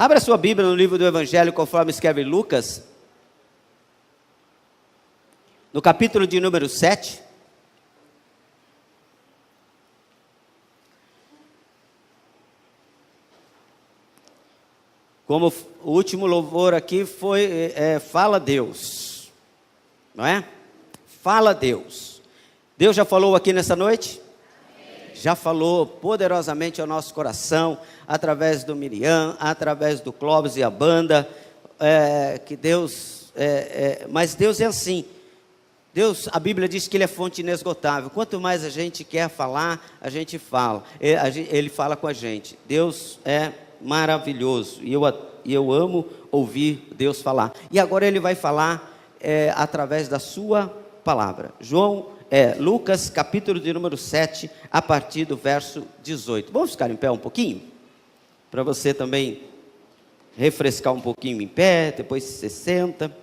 Abra sua Bíblia no livro do Evangelho, conforme escreve Lucas, no capítulo de número 7. Como o último louvor aqui foi, fala Deus, não é? Fala Deus. Deus já falou aqui nessa noite? Amém. Já falou poderosamente ao nosso coração, através do Miriam, através do Clóvis e a banda, que Deus, mas Deus é assim. Deus, a Bíblia diz que Ele é fonte inesgotável. Quanto mais a gente quer falar, a gente fala. Ele fala com a gente. Deus é maravilhoso. E eu amo ouvir Deus falar. E agora Ele vai falar através da sua palavra. Lucas, capítulo de número 7, a partir do verso 18. Vamos ficar em pé um pouquinho? Para você também refrescar um pouquinho em pé, depois você senta.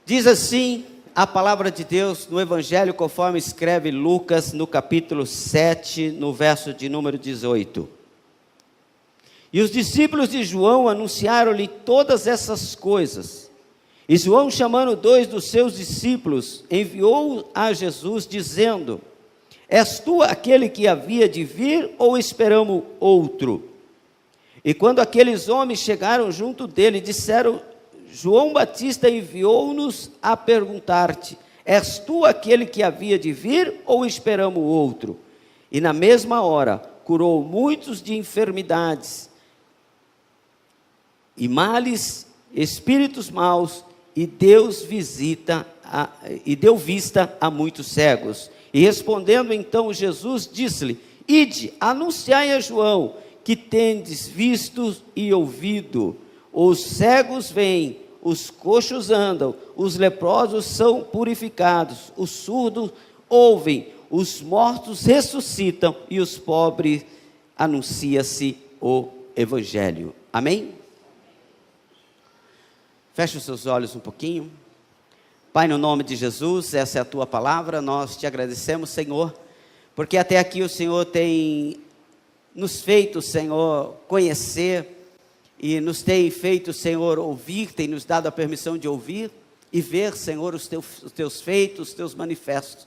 Diz assim a palavra de Deus no Evangelho, conforme escreve Lucas, no capítulo 7, no verso de número 18. E os discípulos de João anunciaram-lhe todas essas coisas. E João, chamando 2 dos seus discípulos, enviou a Jesus, dizendo: És tu aquele que havia de vir, ou esperamos outro? E quando aqueles homens chegaram junto dele, disseram: João Batista enviou-nos a perguntar-te: És tu aquele que havia de vir, ou esperamos outro? E na mesma hora curou muitos de enfermidades e males, espíritos maus, e deu vista a muitos cegos. E respondendo então Jesus, disse-lhe: Ide, anunciai a João que tendes visto e ouvido. Os cegos veem, os coxos andam, os leprosos são purificados, os surdos ouvem, os mortos ressuscitam, e os pobres anuncia-se o Evangelho. Amém? Feche os seus olhos um pouquinho. Pai, no nome de Jesus, essa é a Tua palavra, nós te agradecemos, Senhor, porque até aqui o Senhor tem nos feito, Senhor, conhecer, e nos tem feito, Senhor, ouvir, tem nos dado a permissão de ouvir e ver, Senhor, os teus feitos, os teus manifestos.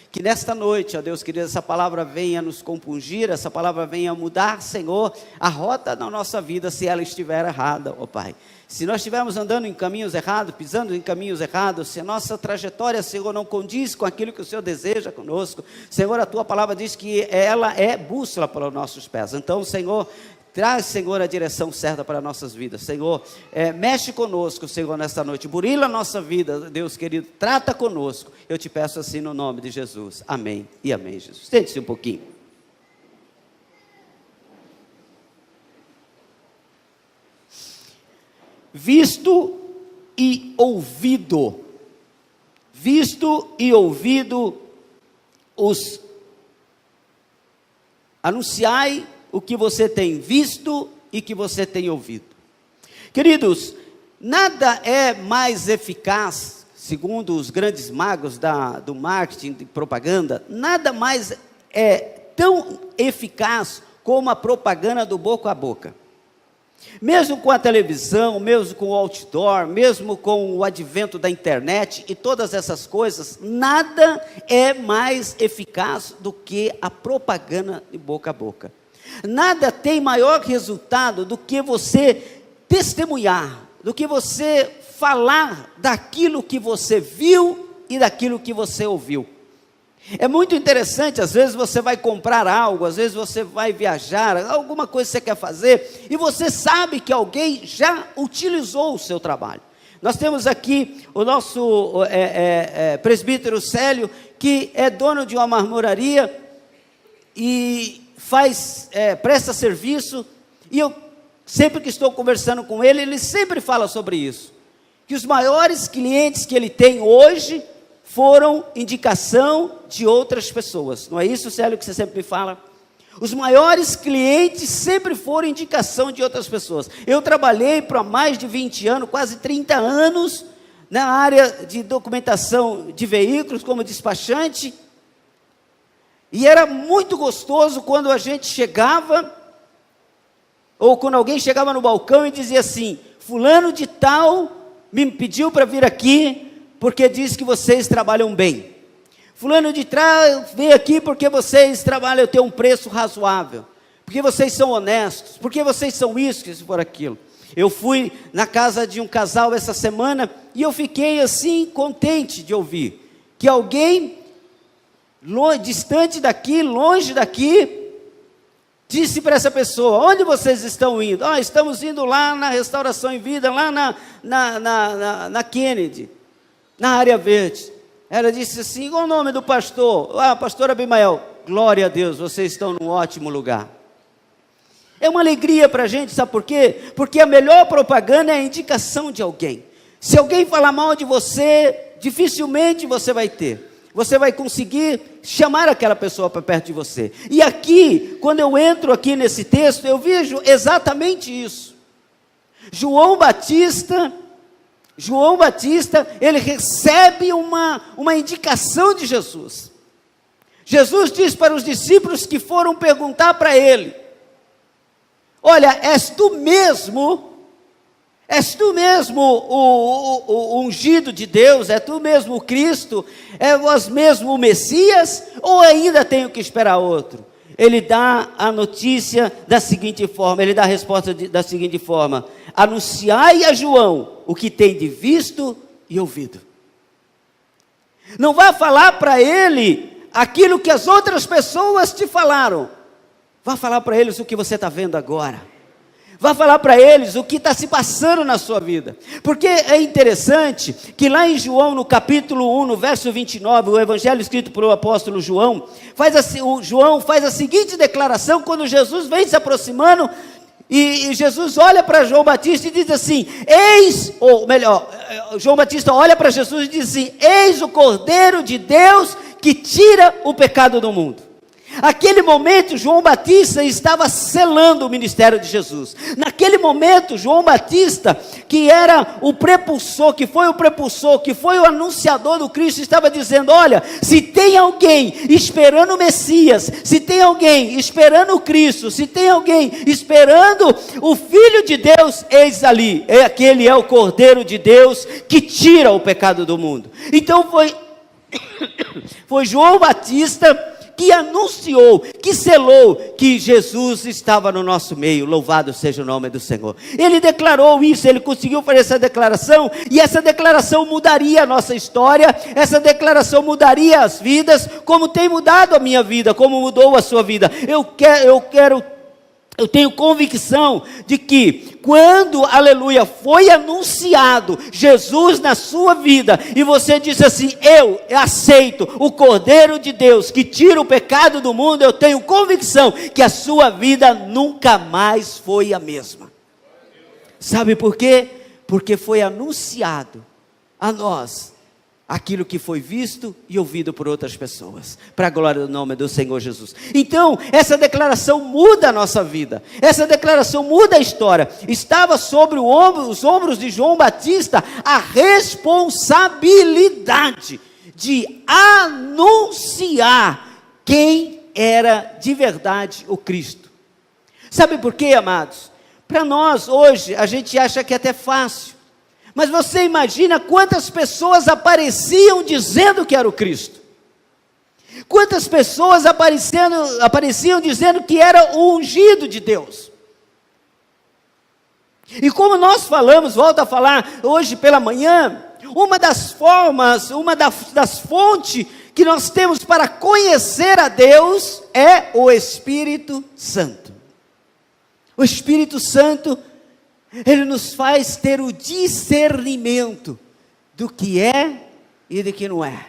Que nesta noite, ó Deus querido, essa palavra venha nos compungir, essa palavra venha mudar, Senhor, a rota da nossa vida, se ela estiver errada, ó Pai. Se nós estivermos andando em caminhos errados, pisando em caminhos errados, se a nossa trajetória, Senhor, não condiz com aquilo que o Senhor deseja conosco, Senhor, a Tua palavra diz que ela é bússola para os nossos pés. Então, Senhor, traz, Senhor, a direção certa para nossas vidas. Senhor, mexe conosco, Senhor, nesta noite. Burila a nossa vida, Deus querido. Trata conosco. Eu te peço assim no nome de Jesus. Amém e amém, Jesus. Sente-se um pouquinho. Visto e ouvido. Visto e ouvido anunciai o que você tem visto e que você tem ouvido. Queridos, nada é mais eficaz, segundo os grandes magos do marketing de propaganda, nada mais é tão eficaz como a propaganda do boca a boca. Mesmo com a televisão, mesmo com o outdoor, mesmo com o advento da internet e todas essas coisas, nada é mais eficaz do que a propaganda de boca a boca. Nada tem maior resultado do que você testemunhar, do que você falar daquilo que você viu e daquilo que você ouviu. É muito interessante, às vezes você vai comprar algo, às vezes você vai viajar, alguma coisa que você quer fazer, e você sabe que alguém já utilizou o seu trabalho. Nós temos aqui o nosso presbítero Célio, que é dono de uma marmoraria, e presta serviço, e eu sempre que estou conversando com ele, ele sempre fala sobre isso, que os maiores clientes que ele tem hoje foram indicação de outras pessoas. Não é isso, Célio, que você sempre me fala? Os maiores clientes sempre foram indicação de outras pessoas. Eu trabalhei por mais de 20 anos, quase 30 anos, na área de documentação de veículos, como despachante, e era muito gostoso quando a gente chegava, Ou quando alguém chegava no balcão e dizia assim: fulano de tal me pediu para vir aqui porque diz que vocês trabalham bem. Fulano de tal veio aqui porque vocês trabalham, têm um preço razoável. Porque vocês são honestos. Porque vocês são isso, que se for aquilo. Eu fui na casa de um casal essa semana e eu fiquei assim contente de ouvir que alguém distante daqui, longe daqui, disse para essa pessoa: onde vocês estão indo? Estamos indo lá na Restauração em Vida, lá na Kennedy, na área verde. Ela disse assim: qual o nome do pastor? Pastor Abimael. Glória a Deus, vocês estão num ótimo lugar. É uma alegria para a gente, sabe por quê? Porque a melhor propaganda é a indicação de alguém. Se alguém falar mal de você, dificilmente você vai ter. Você vai conseguir chamar aquela pessoa para perto de você. E aqui, quando eu entro aqui nesse texto, eu vejo exatamente isso. João Batista, ele recebe uma indicação de Jesus. Jesus diz para os discípulos que foram perguntar para ele: olha, és tu mesmo o ungido de Deus? É tu mesmo o Cristo? É vós mesmo o Messias? Ou ainda tenho que esperar outro? Ele dá a notícia da seguinte forma, ele dá a resposta da seguinte forma: anunciai a João o que tem de visto e ouvido. Não vá falar para ele aquilo que as outras pessoas te falaram. Vá falar para eles o que você está vendo agora. Vá falar para eles o que está se passando na sua vida. Porque é interessante que lá em João, no capítulo 1, no verso 29, o evangelho escrito por o apóstolo João, João faz a seguinte declaração quando Jesus vem se aproximando, e Jesus olha para João Batista e diz assim: João Batista olha para Jesus e diz assim: eis o Cordeiro de Deus que tira o pecado do mundo. Naquele momento, João Batista estava selando o ministério de Jesus. Naquele momento, João Batista, que era o prepulsor, que foi o anunciador do Cristo, estava dizendo: olha, se tem alguém esperando o Messias, se tem alguém esperando o Cristo, se tem alguém esperando o Filho de Deus, eis ali, aquele é o Cordeiro de Deus que tira o pecado do mundo. Então foi João Batista que anunciou, que selou que Jesus estava no nosso meio. Louvado seja o nome do Senhor. Ele declarou isso, ele conseguiu fazer essa declaração, e essa declaração mudaria a nossa história, essa declaração mudaria as vidas, como tem mudado a minha vida, como mudou a sua vida. Eu tenho convicção de que quando, aleluia, foi anunciado Jesus na sua vida, e você disse assim: eu aceito o Cordeiro de Deus que tira o pecado do mundo, eu tenho convicção que a sua vida nunca mais foi a mesma. Sabe por quê? Porque foi anunciado a nós aquilo que foi visto e ouvido por outras pessoas, para a glória do nome do Senhor Jesus. Então, essa declaração muda a nossa vida, essa declaração muda a história. Estava sobre os ombros de João Batista a responsabilidade de anunciar quem era de verdade o Cristo. Sabe por quê, amados? Para nós hoje, a gente acha que é até fácil. Mas você imagina quantas pessoas apareciam dizendo que era o Cristo? Quantas pessoas apareciam dizendo que era o ungido de Deus? E como nós falamos, volto a falar hoje pela manhã, uma das formas, uma das fontes que nós temos para conhecer a Deus é o Espírito Santo. O Espírito Santo, ele nos faz ter o discernimento do que é e do que não é.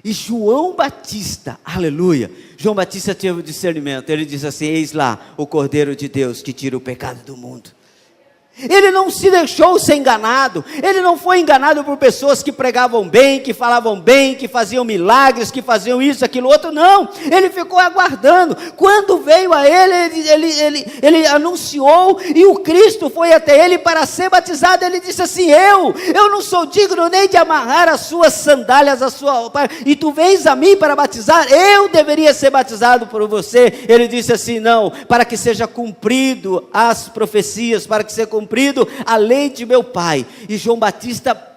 E João Batista, aleluia, João Batista teve o discernimento. Ele diz assim: eis lá o Cordeiro de Deus que tira o pecado do mundo. Ele não se deixou ser enganado, ele não foi enganado por pessoas que pregavam bem, que falavam bem, que faziam milagres, que faziam isso, aquilo, outro, não, ele ficou aguardando. Quando veio a ele anunciou, e o Cristo foi até ele para ser batizado. Ele disse assim: eu não sou digno nem de amarrar as suas sandálias, e tu vens a mim para batizar? Eu deveria ser batizado por você. Ele disse assim: não, para que seja cumprido as profecias, para que seja cumprido a lei de meu pai. E João Batista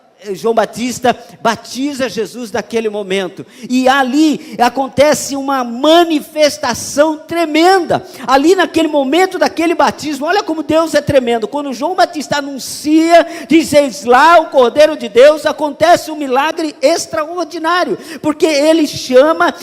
batiza Jesus naquele momento, e ali acontece uma manifestação tremenda, ali naquele momento daquele batismo. Olha como Deus é tremendo. Quando João Batista anuncia, diz: eis lá o Cordeiro de Deus, acontece um milagre extraordinário, porque ele chama,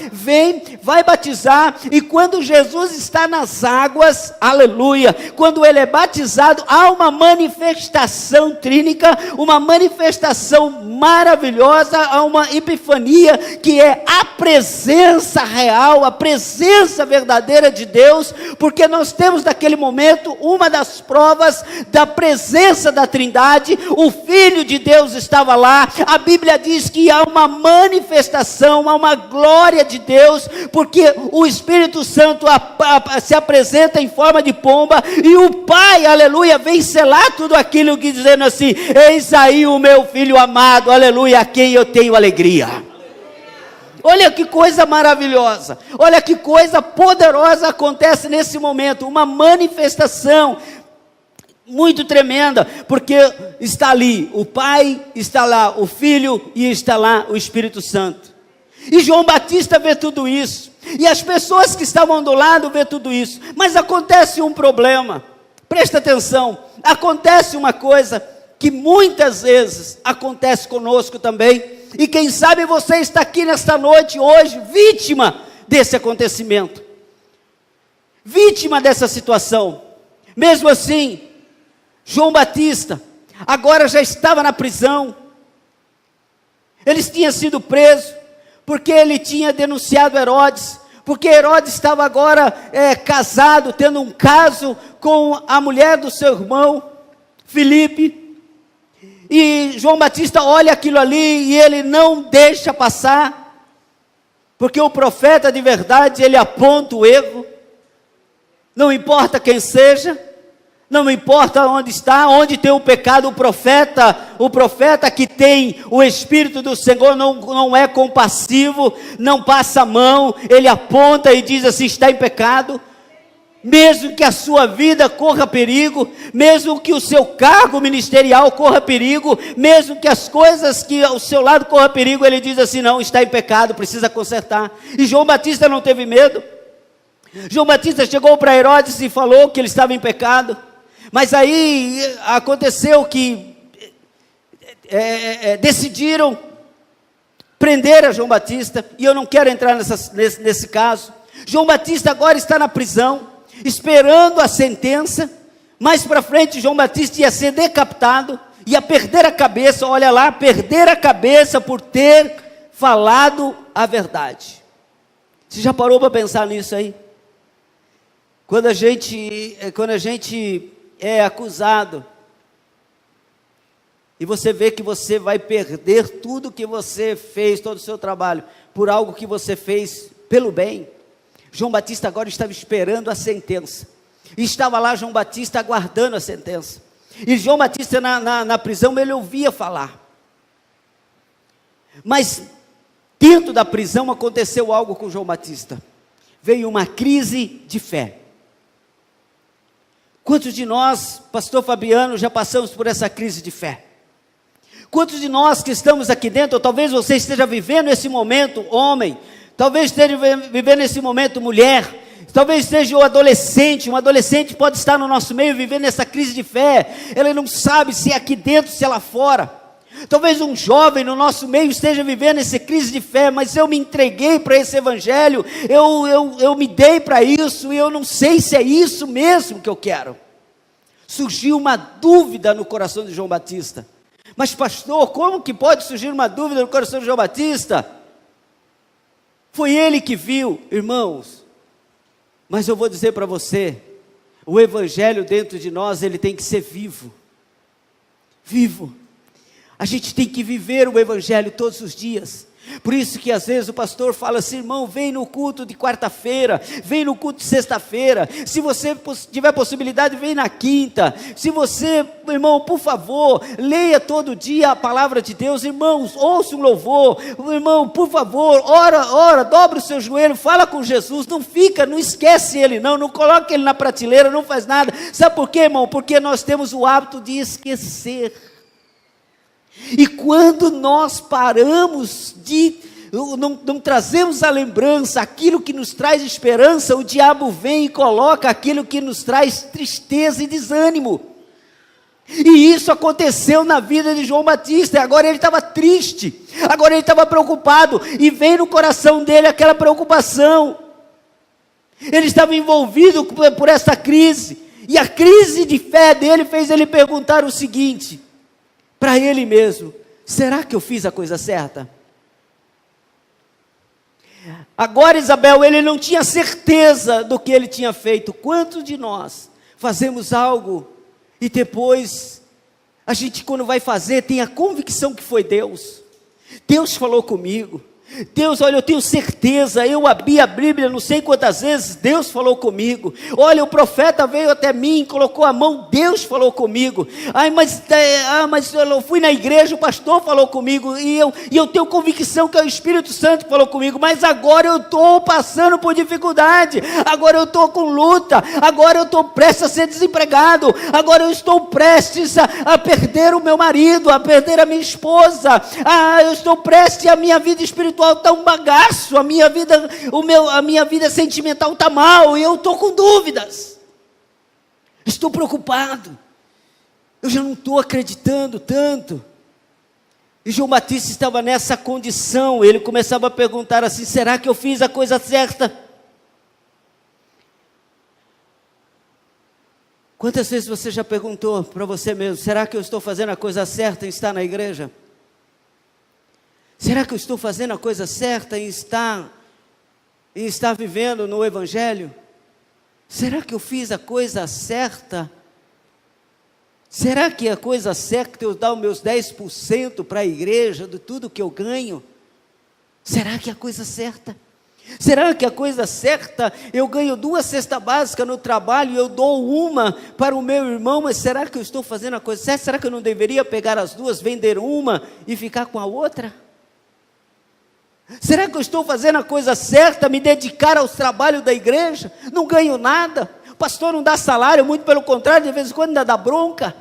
vai batizar, e quando Jesus está nas águas, aleluia, quando ele é batizado, há uma manifestação trínica, uma manifestação maravilhosa, há uma epifania, que é a presença real, a presença verdadeira de Deus, porque nós temos naquele momento uma das provas da presença da Trindade. O Filho de Deus estava lá. A Bíblia diz que há uma manifestação, há uma glória de Deus, porque o Espírito Santo se apresenta em forma de pomba, e o Pai, aleluia, vem selar tudo aquilo, que dizendo assim: eis aí o meu Filho amado, aleluia, a quem eu tenho alegria. Olha que coisa maravilhosa, olha que coisa poderosa acontece nesse momento, uma manifestação muito tremenda, porque está ali o Pai, está lá o Filho, e está lá o Espírito Santo. E João Batista vê tudo isso, e as pessoas que estavam do lado vê tudo isso, mas acontece um problema. Presta atenção, acontece uma coisa que muitas vezes acontece conosco também, e quem sabe você está aqui nesta noite, hoje, vítima desse acontecimento, vítima dessa situação. Mesmo assim, João Batista agora já estava na prisão. Ele tinha sido preso, porque ele tinha denunciado Herodes, porque Herodes estava agora casado, tendo um caso com a mulher do seu irmão, Filipe. E João Batista olha aquilo ali, e ele não deixa passar, porque o profeta de verdade, ele aponta o erro, não importa quem seja, não importa onde está, onde tem o pecado. O profeta que tem o Espírito do Senhor não é compassivo, não passa a mão, ele aponta e diz assim: está em pecado. Mesmo que a sua vida corra perigo, mesmo que o seu cargo ministerial corra perigo, mesmo que as coisas que ao seu lado corra perigo, ele diz assim: não, está em pecado, precisa consertar. E João Batista não teve medo. João Batista chegou para Herodes e falou que ele estava em pecado, mas aí aconteceu que decidiram prender a João Batista, e eu não quero entrar nesse caso. João Batista agora está na prisão, esperando a sentença. Mais para frente, João Batista ia ser decapitado, ia perder a cabeça, olha lá, perder a cabeça por ter falado a verdade. Você já parou para pensar nisso aí? Quando a gente é acusado, e você vê que você vai perder tudo que você fez, todo o seu trabalho, por algo que você fez pelo bem. João Batista agora estava esperando a sentença, e estava lá João Batista aguardando a sentença, e João Batista na prisão, ele ouvia falar, mas dentro da prisão aconteceu algo com João Batista, veio uma crise de fé. Quantos de nós, pastor Fabiano, já passamos por essa crise de fé? Quantos de nós que estamos aqui dentro, ou talvez você esteja vivendo esse momento, homem, talvez esteja vivendo esse momento, mulher, talvez seja um adolescente pode estar no nosso meio vivendo essa crise de fé, ela não sabe se é aqui dentro, se é lá fora. Talvez um jovem no nosso meio esteja vivendo essa crise de fé, mas eu me entreguei para esse evangelho, eu me dei para isso, e eu não sei se é isso mesmo que eu quero. Surgiu uma dúvida no coração de João Batista. Mas pastor, como que pode surgir uma dúvida no coração de João Batista? Foi ele que viu, irmãos. Mas eu vou dizer para você, o evangelho dentro de nós, ele tem que ser vivo. vivo. A gente tem que viver o Evangelho todos os dias. Por isso que às vezes o pastor fala assim: irmão, vem no culto de quarta-feira, vem no culto de sexta-feira, se você tiver possibilidade, vem na quinta. Se você, irmão, por favor, leia todo dia a palavra de Deus. Irmãos, ouça um louvor, irmão, por favor, ora, dobra o seu joelho, fala com Jesus, não esquece Ele não coloca Ele na prateleira, não faz nada. Sabe por quê, irmão? Porque nós temos o hábito de esquecer. E quando nós paramos não trazemos à lembrança aquilo que nos traz esperança, o diabo vem e coloca aquilo que nos traz tristeza e desânimo. E isso aconteceu na vida de João Batista. Agora ele estava triste, agora ele estava preocupado, e vem no coração dele aquela preocupação. Ele estava envolvido por essa crise, e a crise de fé dele fez ele perguntar o seguinte para ele mesmo: será que eu fiz a coisa certa? Agora Isabel, ele não tinha certeza do que ele tinha feito. Quantos de nós fazemos algo e depois a gente, quando vai fazer, tem a convicção que foi Deus? Deus falou comigo. Deus, olha, eu tenho certeza, eu abri a Bíblia não sei quantas vezes, Deus falou comigo. Olha, o profeta veio até mim, colocou a mão, Deus falou comigo. Mas eu fui na igreja, o pastor falou comigo, e eu tenho convicção que é o Espírito Santo que falou comigo. Mas agora eu estou passando por dificuldade, agora eu estou com luta, agora eu estou prestes a ser desempregado, agora eu estou prestes a perder o meu marido, a perder a minha esposa, eu estou prestes, a minha vida espiritual está um bagaço, a minha vida sentimental está mal, e eu estou com dúvidas, estou preocupado, eu já não estou acreditando tanto. E João Batista estava nessa condição. Ele começava a perguntar assim: será que eu fiz a coisa certa? Quantas vezes você já perguntou para você mesmo: será que eu estou fazendo a coisa certa em estar na igreja? Será que eu estou fazendo a coisa certa em estar vivendo no Evangelho? Será que eu fiz a coisa certa? Será que a coisa certa é eu dar os meus 10% para a igreja, de tudo que eu ganho? Será que é a coisa certa? Será que a coisa certa, eu ganho 2 cestas básicas no trabalho e eu dou uma para o meu irmão, mas será que eu estou fazendo a coisa certa? Será que eu não deveria pegar as 2, vender uma e ficar com a outra? Será que eu estou fazendo a coisa certa, me dedicar aos trabalhos da igreja? Não ganho nada, o pastor não dá salário, muito pelo contrário, de vez em quando ainda dá bronca.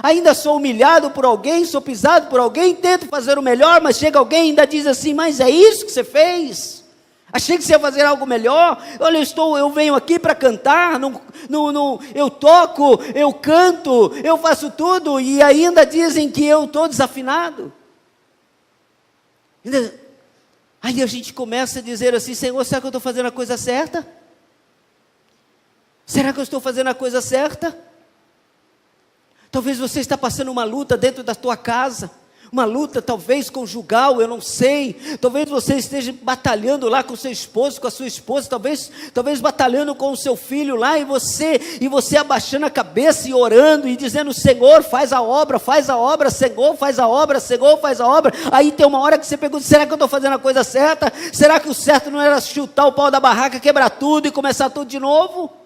Ainda sou humilhado por alguém, sou pisado por alguém, tento fazer o melhor, mas chega alguém e ainda diz assim: mas é isso que você fez? Achei que você ia fazer algo melhor. Olha, eu venho aqui para cantar, eu toco, eu canto, eu faço tudo, e ainda dizem que eu estou desafinado. Aí a gente começa a dizer assim: Senhor, será que eu estou fazendo a coisa certa? Será que eu estou fazendo a coisa certa? Talvez você está passando uma luta dentro da tua casa, uma luta talvez conjugal, eu não sei. Talvez você esteja batalhando lá com seu esposo, com a sua esposa, talvez batalhando com o seu filho lá, e você abaixando a cabeça e orando e dizendo: Senhor, faz a obra, Senhor, faz a obra, Senhor, faz a obra. Aí tem uma hora que você pergunta: será que eu estou fazendo a coisa certa? Será que o certo não era chutar o pau da barraca, quebrar tudo e começar tudo de novo?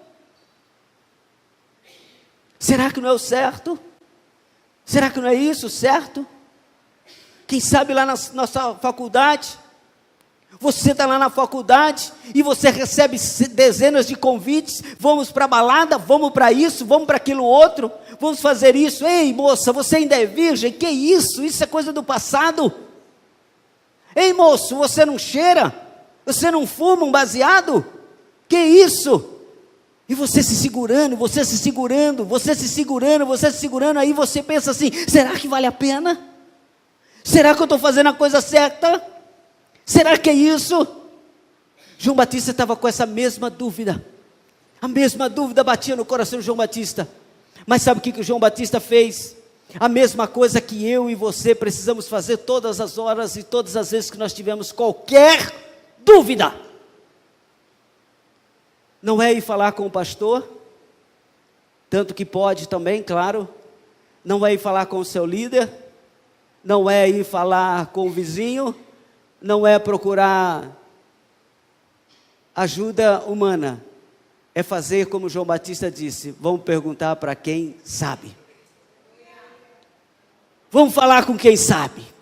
Será que não é o certo? Será que não é isso o certo? Quem sabe lá na nossa faculdade, você está lá na faculdade e você recebe dezenas de convites: vamos para a balada, vamos para isso, vamos para aquilo outro, vamos fazer isso. Ei moça, você ainda é virgem? Que isso? Isso é coisa do passado. Ei moço, você não cheira? Você não fuma um baseado? Que isso? E você se segurando, aí você pensa assim: será que vale a pena? Será que eu estou fazendo a coisa certa? Será que é isso? João Batista estava com essa mesma dúvida. A mesma dúvida batia no coração de João Batista. Mas sabe o que João Batista fez? A mesma coisa que eu e você precisamos fazer todas as horas e todas as vezes que nós tivermos qualquer dúvida. Não é ir falar com o pastor, tanto que pode também, claro, não é ir falar com o seu líder, não é ir falar com o vizinho, não é procurar ajuda humana, é fazer como João Batista disse, vamos perguntar para quem sabe. Vamos falar com quem sabe.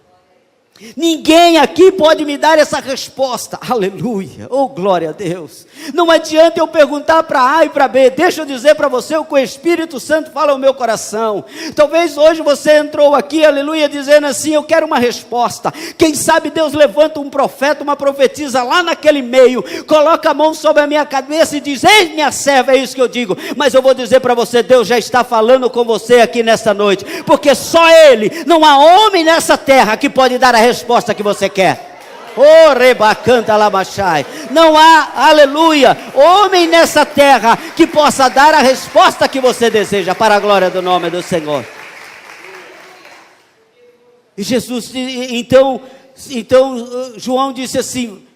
Ninguém aqui pode me dar essa resposta, aleluia, oh glória a Deus. Não adianta eu perguntar para A e para B, deixa eu dizer para você o que o Espírito Santo fala ao meu coração. Talvez hoje você entrou aqui, aleluia, dizendo assim, eu quero uma resposta. Quem sabe Deus levanta um profeta, uma profetisa lá naquele meio, coloca a mão sobre a minha cabeça e diz, ei minha serva, é isso que eu digo. Mas eu vou dizer para você, Deus já está falando com você aqui nesta noite, porque só Ele, não há homem nessa terra que pode dar a resposta que você quer. Oh, rebacanta lamachai. Não há, aleluia, homem nessa terra que possa dar a resposta que você deseja, para a glória do nome do Senhor. E Jesus, então João disse assim,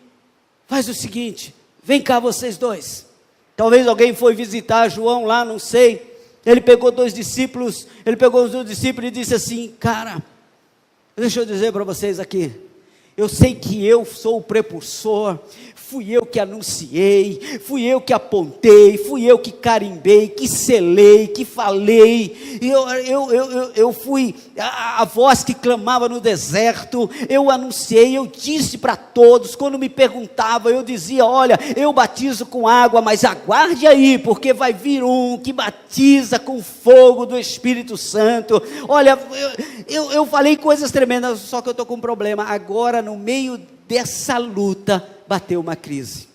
faz o seguinte, vem cá vocês dois. Talvez alguém foi visitar João lá, não sei. Ele pegou os dois discípulos e disse assim, cara, deixa eu dizer para vocês aqui, eu sei que eu sou o precursor, fui eu que anunciei, fui eu que apontei, fui eu que carimbei, que selei, que falei, eu fui a voz que clamava no deserto, eu anunciei, eu disse para todos, quando me perguntavam, eu dizia, olha, eu batizo com água, mas aguarde aí, porque vai vir um que batiza com fogo do Espírito Santo. Olha, eu falei coisas tremendas, só que eu estou com um problema, agora no meio dessa luta, bateu uma crise.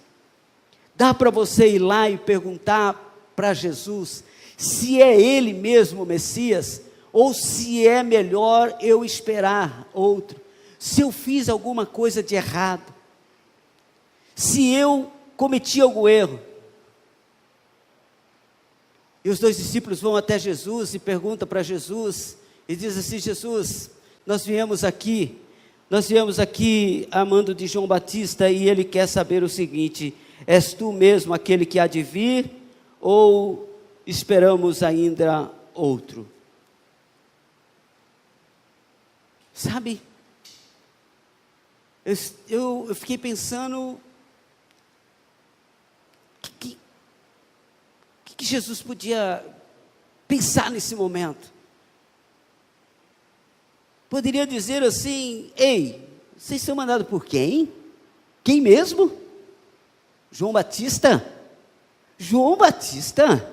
Dá para você ir lá e perguntar para Jesus, se é Ele mesmo o Messias, ou se é melhor eu esperar outro, se eu fiz alguma coisa de errado, se eu cometi algum erro. E os dois discípulos vão até Jesus e perguntam para Jesus, e dizem assim, Jesus, nós viemos aqui amando de João Batista, e ele quer saber o seguinte, és tu mesmo aquele que há de vir, ou esperamos ainda outro? Sabe, eu fiquei pensando, que Jesus podia pensar nesse momento? Poderia dizer assim, ei, vocês são mandados por quem? Quem mesmo? João Batista? João Batista?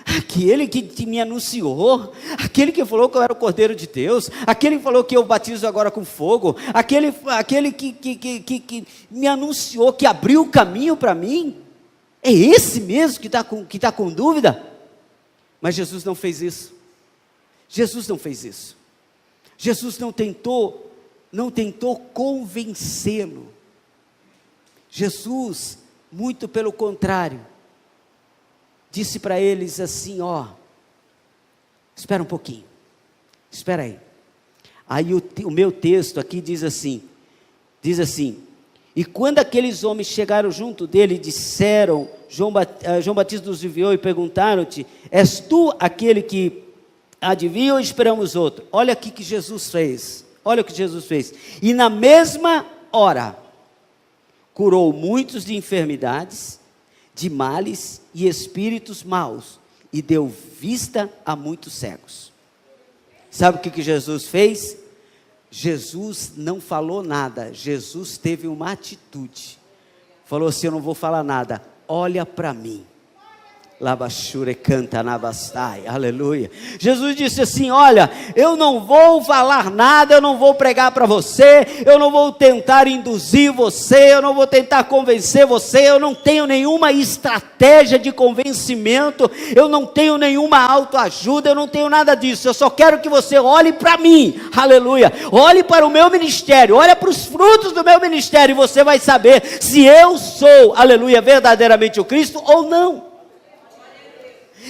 Aquele que me anunciou, aquele que falou que eu era o Cordeiro de Deus, aquele que falou que eu batizo agora com fogo, aquele que me anunciou, que abriu o caminho para mim, é esse mesmo que está com dúvida? Mas Jesus não fez isso. Jesus não fez isso. Jesus não tentou convencê-lo. Jesus, muito pelo contrário, disse para eles assim, ó, espera um pouquinho, espera aí. Aí o meu texto aqui diz assim, e quando aqueles homens chegaram junto dele, disseram, João Batista nos enviou e perguntaram-te, és tu aquele que adivinha ou esperamos outro? Olha aqui que Jesus fez, olha o que Jesus fez, e na mesma hora, curou muitos de enfermidades, de males e espíritos maus, e deu vista a muitos cegos. Sabe o que Jesus fez? Jesus não falou nada, Jesus teve uma atitude, falou assim, eu não vou falar nada, olha para mim. Labachure canta nabastai, aleluia. Jesus disse assim, olha, eu não vou falar nada, eu não vou pregar para você, eu não vou tentar induzir você, eu não vou tentar convencer você, eu não tenho nenhuma estratégia de convencimento, eu não tenho nenhuma autoajuda, eu não tenho nada disso, eu só quero que você olhe para mim, aleluia, olhe para o meu ministério, olhe para os frutos do meu ministério, e você vai saber se eu sou, aleluia, verdadeiramente o Cristo ou não.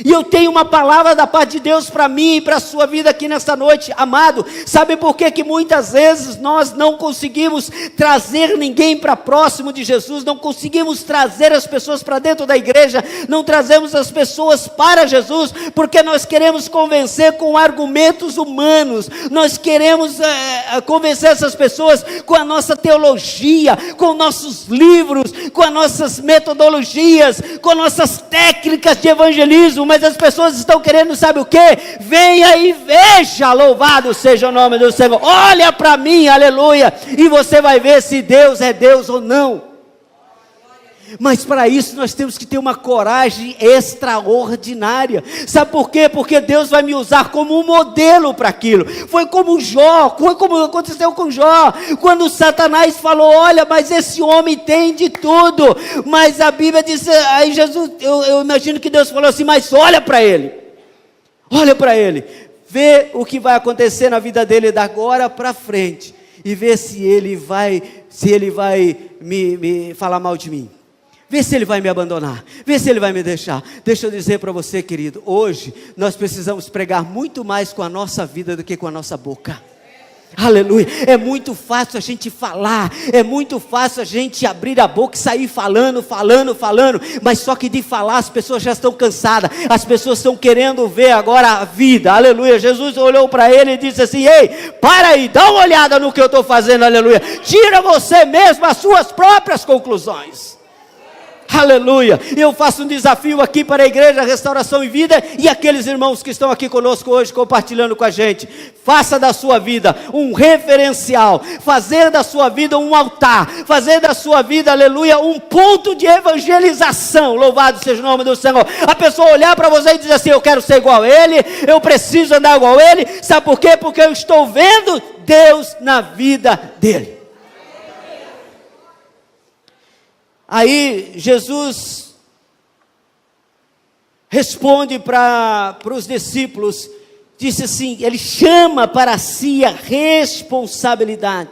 E eu tenho uma palavra da parte de Deus para mim e para a sua vida aqui nesta noite, amado. Sabe por que que muitas vezes nós não conseguimos trazer ninguém para próximo de Jesus, não conseguimos trazer as pessoas para dentro da igreja, não trazemos as pessoas para Jesus, porque nós queremos convencer com argumentos humanos, nós queremos convencer essas pessoas com a nossa teologia, com nossos livros, com as nossas metodologias, com nossas técnicas de evangelismo, mas as pessoas estão querendo, sabe o que? Venha e veja, louvado seja o nome do Senhor, olha para mim, aleluia, e você vai ver se Deus é Deus ou não. Mas para isso nós temos que ter uma coragem extraordinária. Sabe por quê? Porque Deus vai me usar como um modelo para aquilo. Foi como Jó, foi como aconteceu com Jó, quando Satanás falou, olha, mas esse homem tem de tudo. Mas a Bíblia diz, aí Jesus, eu imagino que Deus falou assim, mas olha para ele, vê o que vai acontecer na vida dele da agora para frente, e vê se ele vai me falar mal de mim. Vê se ele vai me abandonar, vê se ele vai me deixar. Deixa eu dizer para você, querido, hoje nós precisamos pregar muito mais com a nossa vida do que com a nossa boca. Aleluia, é muito fácil a gente falar, é muito fácil a gente abrir a boca e sair falando, mas só que de falar as pessoas já estão cansadas, as pessoas estão querendo ver agora a vida, aleluia. Jesus olhou para ele e disse assim, ei, para aí, dá uma olhada no que eu estou fazendo, aleluia, tira você mesmo as suas próprias conclusões. Aleluia, eu faço um desafio aqui para a igreja Restauração e Vida, e aqueles irmãos que estão aqui conosco hoje, compartilhando com a gente, faça da sua vida um referencial, fazer da sua vida um altar, fazer da sua vida, aleluia, um ponto de evangelização, louvado seja o nome do Senhor. A pessoa olhar para você e dizer assim, eu quero ser igual a ele, eu preciso andar igual a ele, sabe por quê? Porque eu estou vendo Deus na vida dele. Aí Jesus responde para os discípulos, disse assim, ele chama para si a responsabilidade,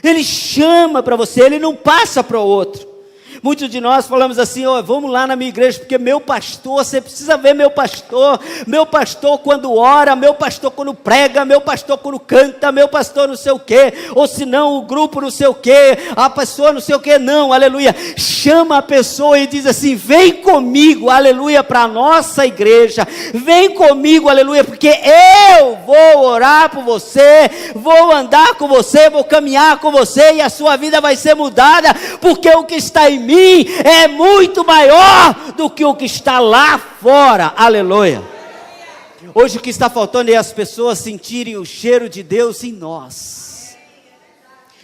ele chama para você, ele não passa para o outro. Muitos de nós falamos assim, vamos lá na minha igreja, porque meu pastor, você precisa ver meu pastor quando ora, meu pastor quando prega, meu pastor quando canta, meu pastor não sei o que, ou se não o grupo não sei o que, a pessoa não sei o que, não, aleluia, chama a pessoa e diz assim, vem comigo, aleluia, para a nossa igreja, vem comigo, aleluia, porque eu vou orar por você, vou andar com você, vou caminhar com você, e a sua vida vai ser mudada, porque o que está em mim é muito maior do que o que está lá fora, aleluia. Hoje o que está faltando é as pessoas sentirem o cheiro de Deus em nós,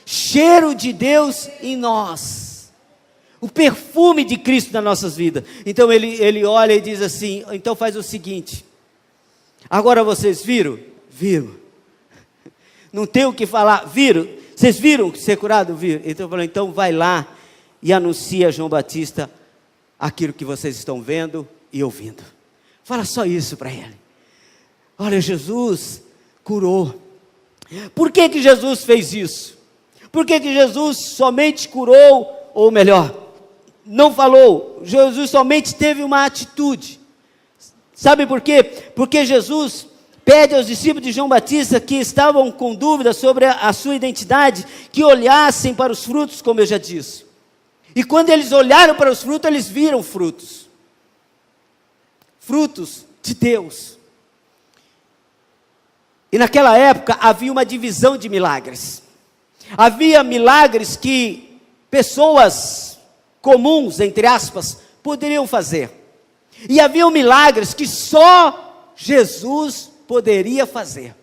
cheiro de Deus em nós, o perfume de Cristo nas nossas vidas. Então ele olha e diz assim, então faz o seguinte, agora vocês viram? Não tem o que falar, viram? Vocês viram ser curado? Viram? Então falou, então vai lá e anuncia a João Batista aquilo que vocês estão vendo e ouvindo. Fala só isso para ele. Olha, Jesus curou. Por que que Jesus fez isso? Por que que Jesus somente curou, ou melhor, não falou? Jesus somente teve uma atitude. Sabe por quê? Porque Jesus pede aos discípulos de João Batista que estavam com dúvidas sobre a sua identidade, que olhassem para os frutos, como eu já disse. E quando eles olharam para os frutos, eles viram frutos de Deus. E naquela época havia uma divisão de milagres. Havia milagres que pessoas comuns, entre aspas, poderiam fazer. E havia milagres que só Jesus poderia fazer.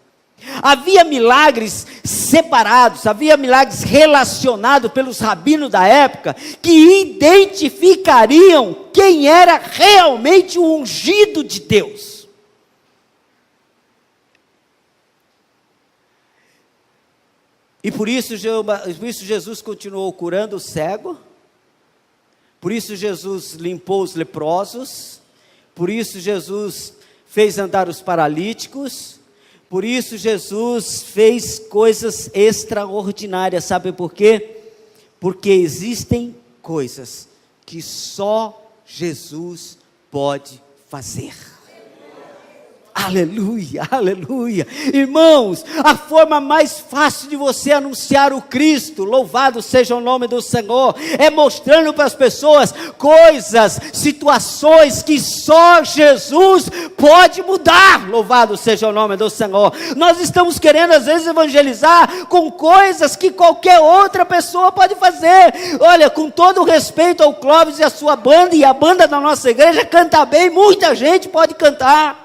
Havia milagres separados, havia milagres relacionados pelos rabinos da época, que identificariam quem era realmente o ungido de Deus. E por isso Jesus continuou curando o cego, por isso Jesus limpou os leprosos, por isso Jesus fez andar os paralíticos, por isso Jesus fez coisas extraordinárias. Sabe por quê? Porque existem coisas que só Jesus pode fazer. Aleluia, aleluia. Irmãos, a forma mais fácil de você anunciar o Cristo, louvado seja o nome do Senhor, é mostrando para as pessoas coisas, situações que só Jesus pode mudar, louvado seja o nome do Senhor. Nós estamos querendo às vezes evangelizar com coisas que qualquer outra pessoa pode fazer. Olha, com todo o respeito ao Clóvis e a sua banda, e a banda da nossa igreja canta bem, muita gente pode cantar.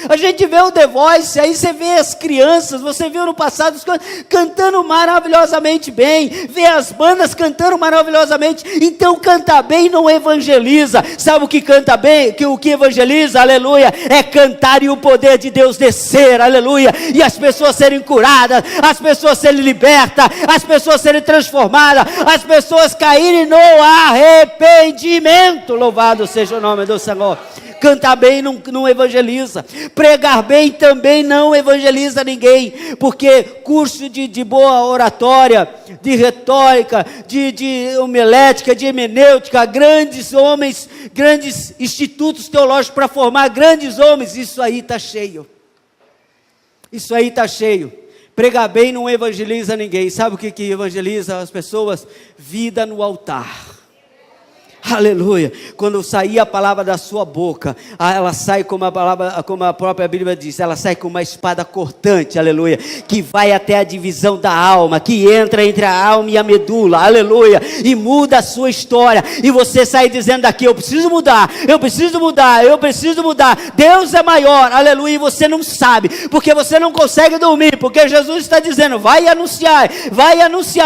A gente vê o The Voice, aí você vê as crianças, você viu no passado cantando maravilhosamente bem, vê as bandas cantando maravilhosamente. Então cantar bem não evangeliza. Sabe o que canta bem, o que evangeliza, aleluia, é cantar e o poder de Deus descer, aleluia, e as pessoas serem curadas, as pessoas serem libertas, as pessoas serem transformadas, as pessoas caírem no arrependimento, louvado seja o nome do Senhor. Cantar bem não evangeliza, pregar bem também não evangeliza ninguém, porque curso de boa oratória, de retórica, de homilética, de hermenêutica, grandes homens, grandes institutos teológicos para formar grandes homens, isso aí está cheio, isso aí está cheio. Pregar bem não evangeliza ninguém. Sabe o que evangeliza as pessoas? Vida no altar. Aleluia, quando sair a palavra da sua boca, ela sai como a própria Bíblia diz, ela sai com uma espada cortante, aleluia, que vai até a divisão da alma, que entra entre a alma e a medula, aleluia, e muda a sua história, e você sai dizendo daqui, eu preciso mudar, eu preciso mudar, eu preciso mudar, Deus é maior, aleluia, e você não sabe, porque você não consegue dormir, porque Jesus está dizendo, vai anunciar,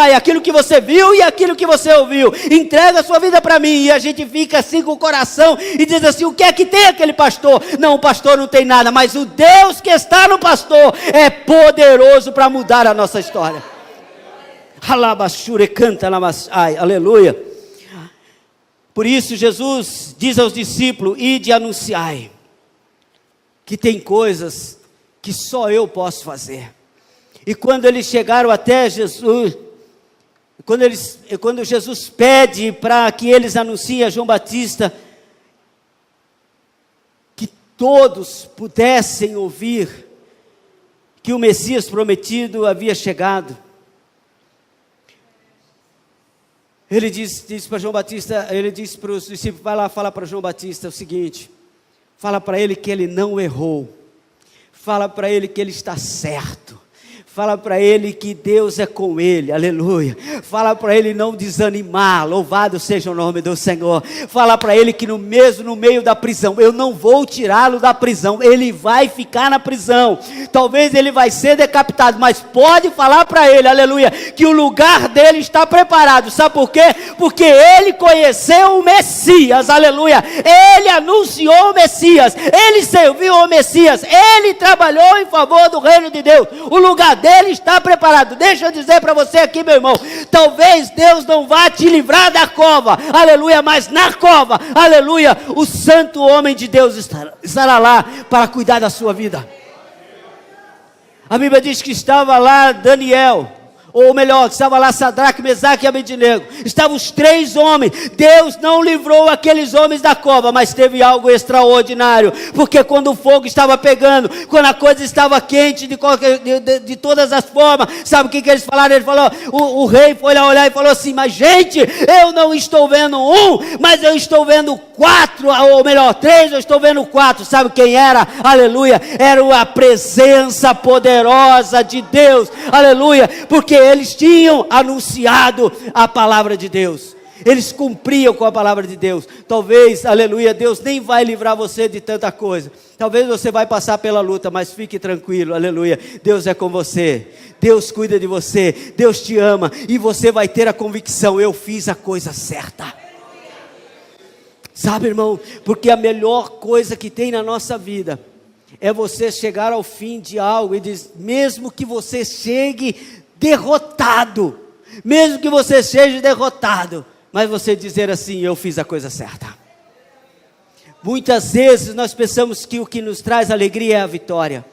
e aquilo que você viu e aquilo que você ouviu, entrega a sua vida para mim. E a gente fica assim com o coração e diz assim, o que é que tem aquele pastor? Não, o pastor não tem nada, mas o Deus que está no pastor é poderoso para mudar a nossa história. Aleluia. Por isso Jesus diz aos discípulos, ide e anunciai, que tem coisas que só eu posso fazer. E quando eles chegaram até Jesus, quando Jesus pede para que eles anunciem a João Batista, que todos pudessem ouvir que o Messias prometido havia chegado, ele disse para João Batista, ele disse para os discípulos, vai lá, fala para João Batista o seguinte, fala para ele que ele não errou, fala para ele que ele está certo, fala para ele que Deus é com ele, aleluia, fala para ele não desanimar, louvado seja o nome do Senhor, fala para ele que no meio da prisão, eu não vou tirá-lo da prisão, ele vai ficar na prisão, talvez ele vai ser decapitado, mas pode falar para ele, aleluia, que o lugar dele está preparado, sabe por quê? Porque ele conheceu o Messias, aleluia, ele anunciou o Messias, ele serviu o Messias, ele trabalhou em favor do reino de Deus, o lugar dele está preparado. Deixa eu dizer para você aqui, meu irmão, talvez Deus não vá te livrar da cova, aleluia, mas na cova, aleluia, o santo homem de Deus estará lá para cuidar da sua vida. A Bíblia diz que estava lá Daniel, ou melhor, estava lá Sadraque, Mesaque e Abednego, estavam os 3 homens, Deus não livrou aqueles homens da cova, mas teve algo extraordinário, porque quando o fogo estava pegando, quando a coisa estava quente de todas as formas, sabe o que eles falaram? Ele falou, o rei foi lá olhar e falou assim, mas gente, eu não estou vendo 1, mas eu estou vendo 4, ou melhor, 3, eu estou vendo 4, sabe quem era? Aleluia, era a presença poderosa de Deus, aleluia, porque eles tinham anunciado a palavra de Deus, eles cumpriam com a palavra de Deus. Talvez, aleluia, Deus nem vai livrar você de tanta coisa, talvez você vai passar pela luta, mas fique tranquilo, aleluia, Deus é com você, Deus cuida de você, Deus te ama, e você vai ter a convicção, eu fiz a coisa certa. Sabe, irmão, porque a melhor coisa que tem na nossa vida é você chegar ao fim de algo e dizer, mesmo que você chegue derrotado, mesmo que você seja derrotado, mas você dizer assim, eu fiz a coisa certa. Muitas vezes nós pensamos que o que nos traz alegria é a vitória,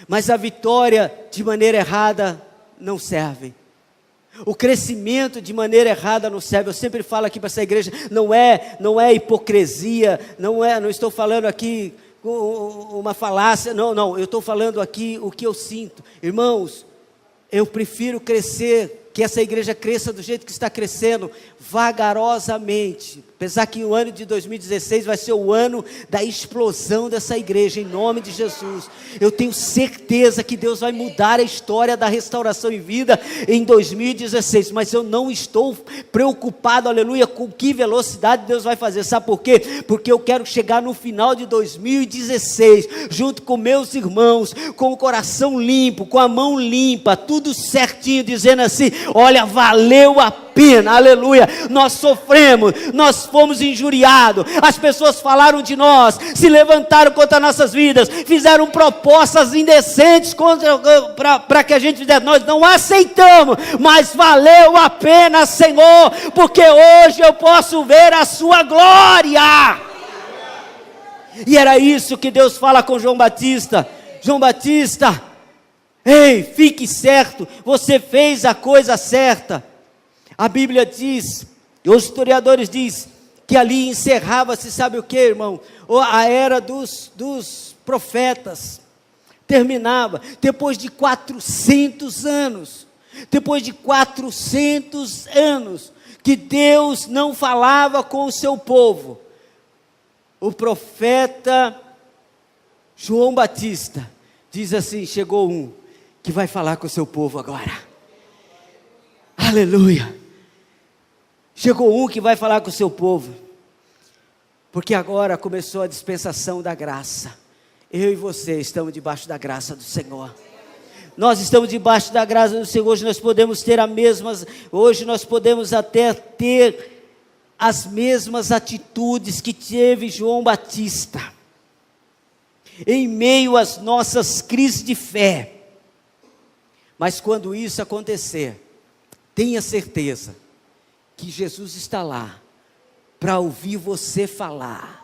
mas a vitória de maneira errada não serve. O crescimento de maneira errada não serve. Eu sempre falo aqui para essa igreja, não é hipocrisia, não estou falando aqui uma falácia. Não, eu estou falando aqui o que eu sinto. Irmãos, eu prefiro crescer, que essa igreja cresça do jeito que está crescendo, vagarosamente. Apesar que o ano de 2016 vai ser o ano da explosão dessa igreja, em nome de Jesus. Eu tenho certeza que Deus vai mudar a história da restauração em vida em 2016, mas eu não estou preocupado, aleluia, com que velocidade Deus vai fazer. Sabe por quê? Porque eu quero chegar no final de 2016, junto com meus irmãos, com o coração limpo, com a mão limpa, tudo certinho, dizendo assim: olha, valeu a pena, aleluia, nós sofremos, nós fomos injuriados, as pessoas falaram de nós, se levantaram contra nossas vidas, fizeram propostas indecentes para que a gente fizesse, nós não aceitamos, mas valeu a pena, Senhor, porque hoje eu posso ver a sua glória. E era isso que Deus fala com João Batista: João Batista, ei, fique certo, você fez a coisa certa. A Bíblia diz, os historiadores dizem, que ali encerrava-se, sabe o que, irmão? A era dos profetas. Terminava, depois de 400 anos. Depois de 400 anos, que Deus não falava com o seu povo. O profeta João Batista diz assim: chegou um que vai falar com o seu povo agora. Aleluia. Chegou um que vai falar com o seu povo, porque agora começou a dispensação da graça. Eu e você estamos debaixo da graça do Senhor. Nós estamos debaixo da graça do Senhor. Hoje nós podemos ter hoje nós podemos até ter as mesmas atitudes que teve João Batista, em meio às nossas crises de fé. Mas quando isso acontecer, tenha certeza que Jesus está lá para ouvir você falar.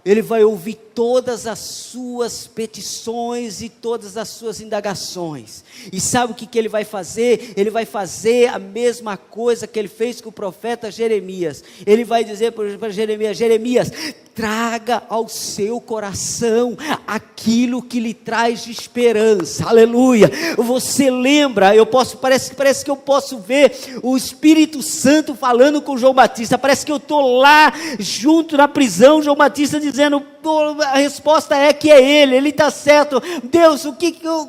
Ele vai ouvir todas as suas petições e todas as suas indagações. E sabe o que ele vai fazer? Ele vai fazer a mesma coisa que ele fez com o profeta Jeremias. Ele vai dizer para Jeremias: Jeremias, traga ao seu coração aquilo que lhe traz esperança. Aleluia. Você lembra? Parece que eu posso ver o Espírito Santo falando com João Batista. Parece que eu estou lá junto na prisão, João Batista dizendo: a resposta é que é ele está certo. Deus,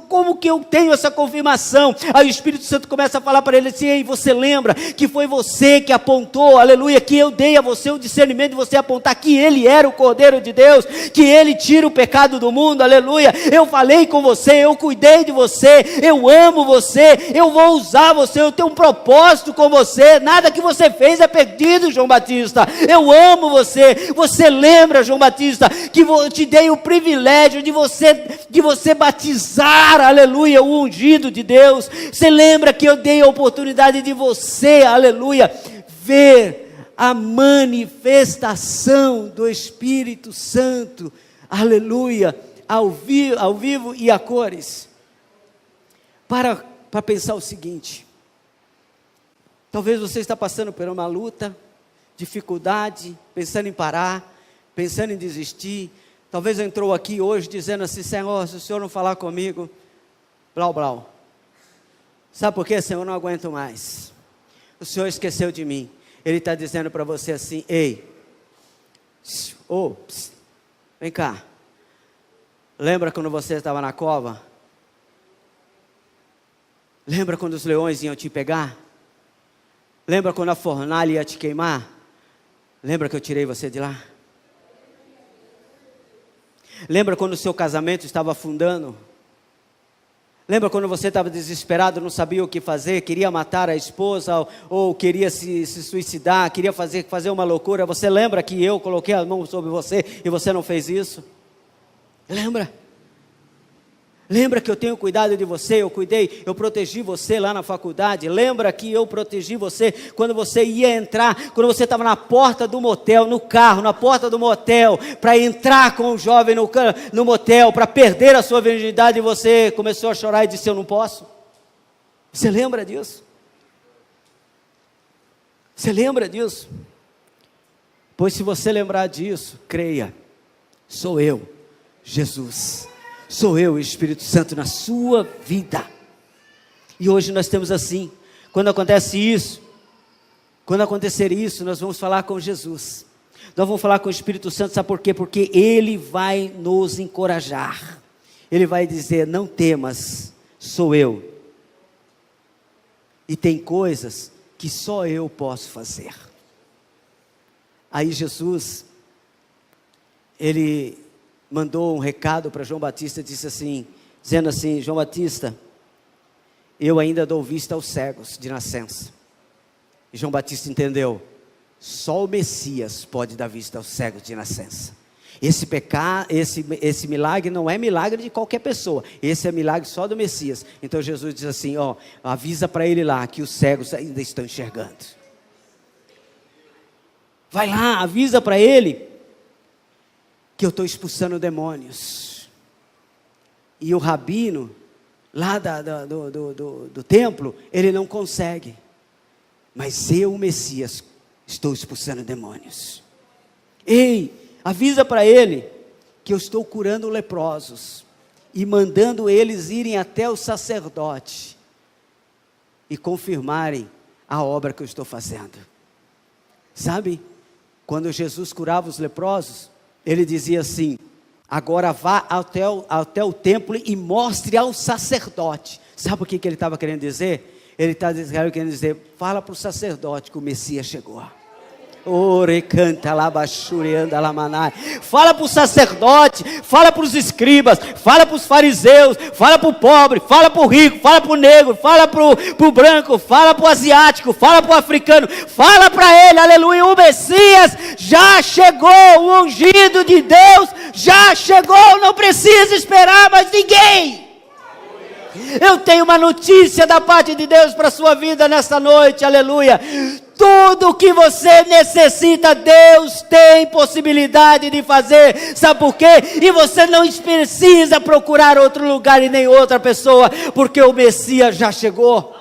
como que eu tenho essa confirmação? Aí o Espírito Santo começa a falar para ele assim: ei, você lembra que foi você que apontou, aleluia, que eu dei a você o discernimento de você apontar que ele era o Cordeiro de Deus, que ele tira o pecado do mundo, aleluia. Eu falei com você, eu cuidei de você, eu amo você, eu vou usar você, eu tenho um propósito com você, nada que você fez é perdido, João Batista, eu amo você. Você lembra, João Batista, que eu te dei o privilégio de você batizar, aleluia, o ungido de Deus? Você lembra que eu dei a oportunidade de você, aleluia, ver a manifestação do Espírito Santo, aleluia, ao vivo e a cores? Para pensar o seguinte: talvez você está passando por uma luta, dificuldade, pensando em parar, pensando em desistir. Talvez entrou aqui hoje dizendo assim: Senhor, se o Senhor não falar comigo, blau blau. Sabe por quê, Senhor? Eu não aguento mais. O Senhor esqueceu de mim. Ele está dizendo para você assim: ei, vem cá. Lembra quando você estava na cova? Lembra quando os leões iam te pegar? Lembra quando a fornalha ia te queimar? Lembra que eu tirei você de lá? Lembra quando o seu casamento estava afundando? Lembra quando você estava desesperado, não sabia o que fazer, queria matar a esposa, ou queria se suicidar, queria fazer uma loucura? Você lembra que eu coloquei a mão sobre você e você não fez isso? Lembra? Lembra que eu tenho cuidado de você, eu protegi você lá na faculdade? Lembra que eu protegi você quando você ia entrar, quando você estava na porta do motel, no carro, na porta do motel, para entrar com o jovem no motel, para perder a sua virgindade, e você começou a chorar e disse: eu não posso? Você lembra disso? Você lembra disso? Pois se você lembrar disso, creia, sou eu Jesus. Sou eu, Espírito Santo, na sua vida. E hoje nós temos assim, quando acontece isso, quando acontecer isso, nós vamos falar com Jesus. Nós vamos falar com o Espírito Santo, sabe por quê? Porque Ele vai nos encorajar. Ele vai dizer, não temas, sou eu. E tem coisas que só eu posso fazer. Aí Jesus, Ele mandou um recado para João Batista, disse assim, dizendo assim, João Batista, eu ainda dou vista aos cegos de nascença. E João Batista entendeu, só o Messias pode dar vista aos cegos de nascença. Esse milagre não é milagre de qualquer pessoa, esse é milagre só do Messias. Então Jesus diz assim, avisa para ele lá, que os cegos ainda estão enxergando. Vai lá, avisa para ele, que eu estou expulsando demônios. E o rabino, lá do templo, ele não consegue. Mas eu, o Messias, estou expulsando demônios. Ei, avisa para ele, que eu estou curando leprosos, e mandando eles irem até o sacerdote, e confirmarem a obra que eu estou fazendo. Sabe, quando Jesus curava os leprosos, ele dizia assim, agora vá até o templo e mostre ao sacerdote. Sabe o que ele estava querendo dizer? Ele estava querendo dizer, fala para o sacerdote que o Messias chegou. Fala para o sacerdote, fala para os escribas, fala para os fariseus, fala para o pobre, fala para o rico, fala para o negro, fala para o branco, fala para o asiático, fala para o africano, fala para ele, aleluia, o Messias já chegou, o ungido de Deus já chegou, não precisa esperar mais ninguém. Eu tenho uma notícia da parte de Deus para a sua vida nesta noite, aleluia. Tudo que você necessita, Deus tem possibilidade de fazer, sabe por quê? E você não precisa procurar outro lugar e nem outra pessoa, porque o Messias já chegou,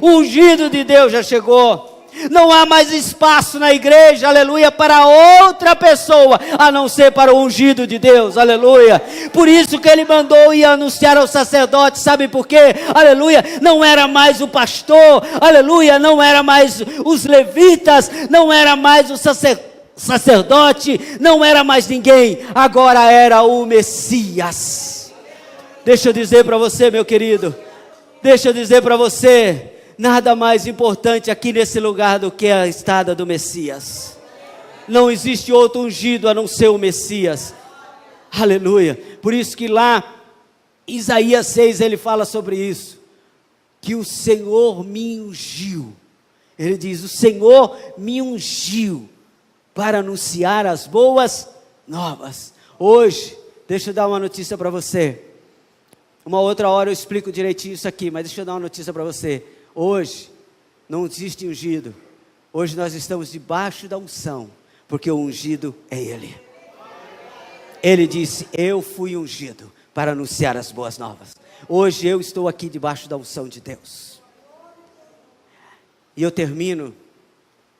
o ungido de Deus já chegou. Não há mais espaço na igreja, aleluia, para outra pessoa, a não ser para o ungido de Deus, aleluia. Por isso que ele mandou ir anunciar ao sacerdote, sabe por quê? Aleluia, não era mais o pastor, aleluia, não era mais os levitas, não era mais o sacerdote, não era mais ninguém, agora era o Messias. Deixa eu dizer para você, meu querido, deixa eu dizer para você, nada mais importante aqui nesse lugar do que a estada do Messias. Não existe outro ungido a não ser o Messias. Aleluia. Por isso que lá, Isaías 6, ele fala sobre isso. Que o Senhor me ungiu. Ele diz, o Senhor me ungiu para anunciar as boas novas. Hoje, deixa eu dar uma notícia para você. Uma outra hora eu explico direitinho isso aqui, mas deixa eu dar uma notícia para você. Hoje, não existe ungido. Hoje nós estamos debaixo da unção, porque o ungido é Ele. Ele disse, eu fui ungido para anunciar as boas novas. Hoje eu estou aqui debaixo da unção de Deus. E eu termino,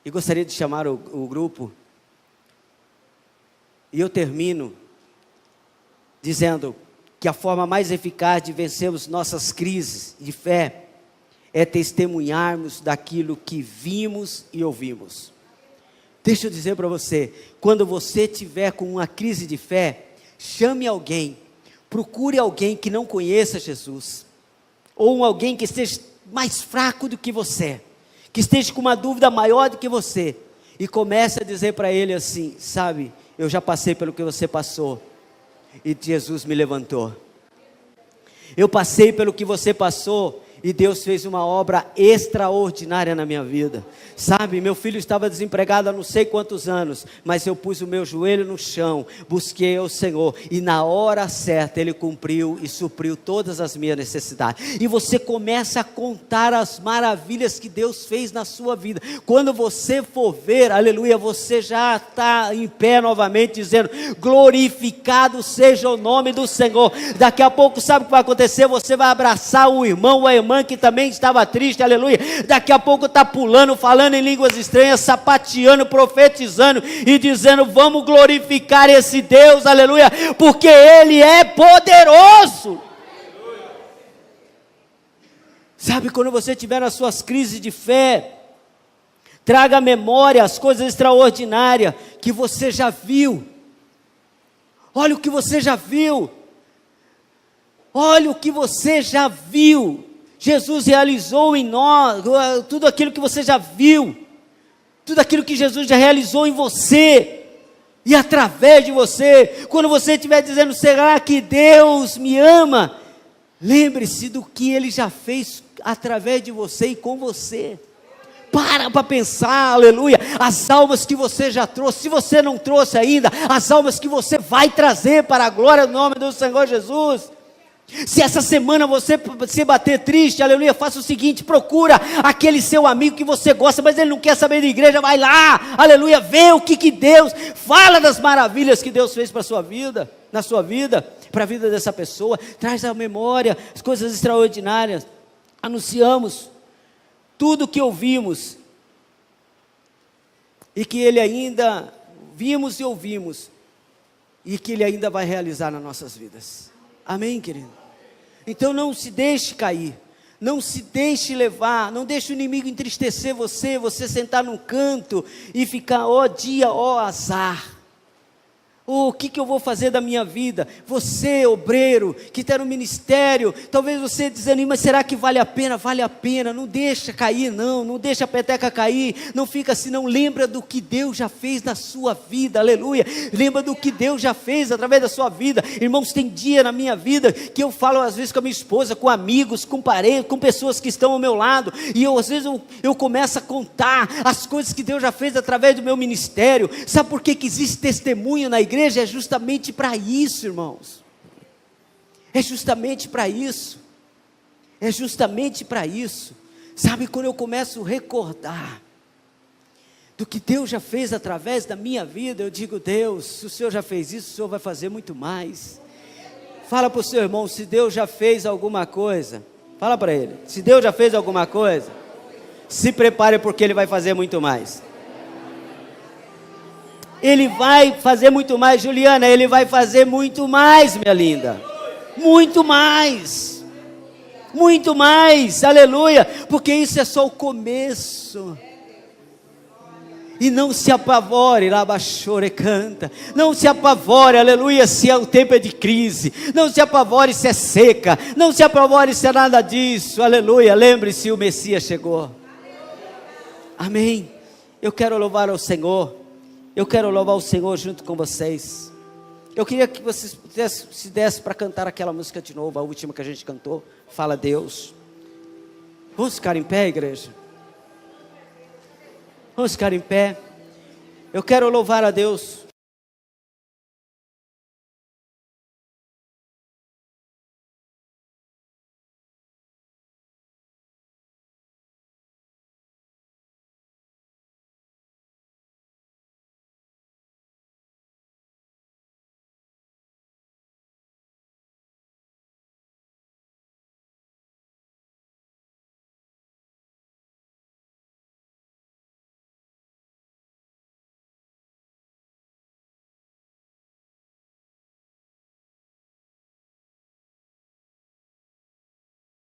e gostaria de chamar o grupo, e eu termino dizendo que a forma mais eficaz de vencermos nossas crises de fé é testemunharmos daquilo que vimos e ouvimos. Deixa eu dizer para você, quando você tiver com uma crise de fé, chame alguém, procure alguém que não conheça Jesus, ou alguém que esteja mais fraco do que você, que esteja com uma dúvida maior do que você, e comece a dizer para ele assim, sabe, eu já passei pelo que você passou, e Jesus me levantou. Eu passei pelo que você passou, e Deus fez uma obra extraordinária na minha vida. Sabe, meu filho estava desempregado há não sei quantos anos, mas eu pus o meu joelho no chão, busquei ao Senhor, e na hora certa Ele cumpriu e supriu todas as minhas necessidades. E você começa a contar as maravilhas que Deus fez na sua vida. Quando você for ver, aleluia, você já está em pé novamente dizendo, glorificado seja o nome do Senhor. Daqui a pouco sabe o que vai acontecer? Você vai abraçar o irmão ou a irmã irmã que também estava triste, aleluia, daqui a pouco está pulando, falando em línguas estranhas, sapateando, profetizando e dizendo: vamos glorificar esse Deus, aleluia, porque Ele é poderoso. Sabe, quando você tiver as suas crises de fé, traga à memória as coisas extraordinárias que você já viu. Olha o que você já viu. Olha o que você já viu. Jesus realizou em nós tudo aquilo que você já viu. Tudo aquilo que Jesus já realizou em você. E através de você. Quando você estiver dizendo: será que Deus me ama? Lembre-se do que Ele já fez através de você e com você. Para pensar, aleluia, as almas que você já trouxe. Se você não trouxe ainda, as almas que você vai trazer para a glória do nome do Senhor Jesus. Se essa semana você se bater triste, aleluia, faça o seguinte: procura aquele seu amigo que você gosta, mas ele não quer saber de igreja, vai lá, aleluia, vê o que Deus, fala das maravilhas que Deus fez para a sua vida, na sua vida, para a vida dessa pessoa, traz à memória as coisas extraordinárias, anunciamos tudo o que ouvimos, e que Ele ainda, vimos e ouvimos, e que Ele ainda vai realizar nas nossas vidas, amém, querido? Então não se deixe cair, não se deixe levar, não deixe o inimigo entristecer você sentar num canto, e ficar: ó dia, ó azar, o que eu vou fazer da minha vida? Você, obreiro, que está no ministério, talvez você desanime, mas será que vale a pena? Vale a pena, não deixa cair não deixa a peteca cair, não fica assim não, lembra do que Deus já fez na sua vida, aleluia, lembra do que Deus já fez através da sua vida. Irmãos, tem dia na minha vida, que eu falo às vezes com a minha esposa, com amigos, com parentes, com pessoas que estão ao meu lado, e às vezes eu começo a contar as coisas que Deus já fez através do meu ministério. Sabe por que existe testemunho na igreja? É justamente para isso, irmãos. É justamente para isso. É justamente para isso. Sabe, quando eu começo a recordar do que Deus já fez através da minha vida, eu digo: Deus, se o Senhor já fez isso, o Senhor vai fazer muito mais. Fala para o seu irmão: se Deus já fez alguma coisa, fala para ele, se Deus já fez alguma coisa, se prepare, porque Ele vai fazer muito mais. Ele vai fazer muito mais, Juliana, Ele vai fazer muito mais, minha linda, muito mais, aleluia, porque isso é só o começo. E não se apavore, Labachore canta, não se apavore, aleluia, se o tempo é de crise, não se apavore se é seca, não se apavore se é nada disso, aleluia, lembre-se, o Messias chegou, amém. Eu quero louvar ao Senhor, eu quero louvar o Senhor junto com vocês. Eu queria que vocês se dessem para cantar aquela música de novo, a última que a gente cantou, Fala Deus. Vamos ficar em pé, igreja? Vamos ficar em pé. Eu quero louvar a Deus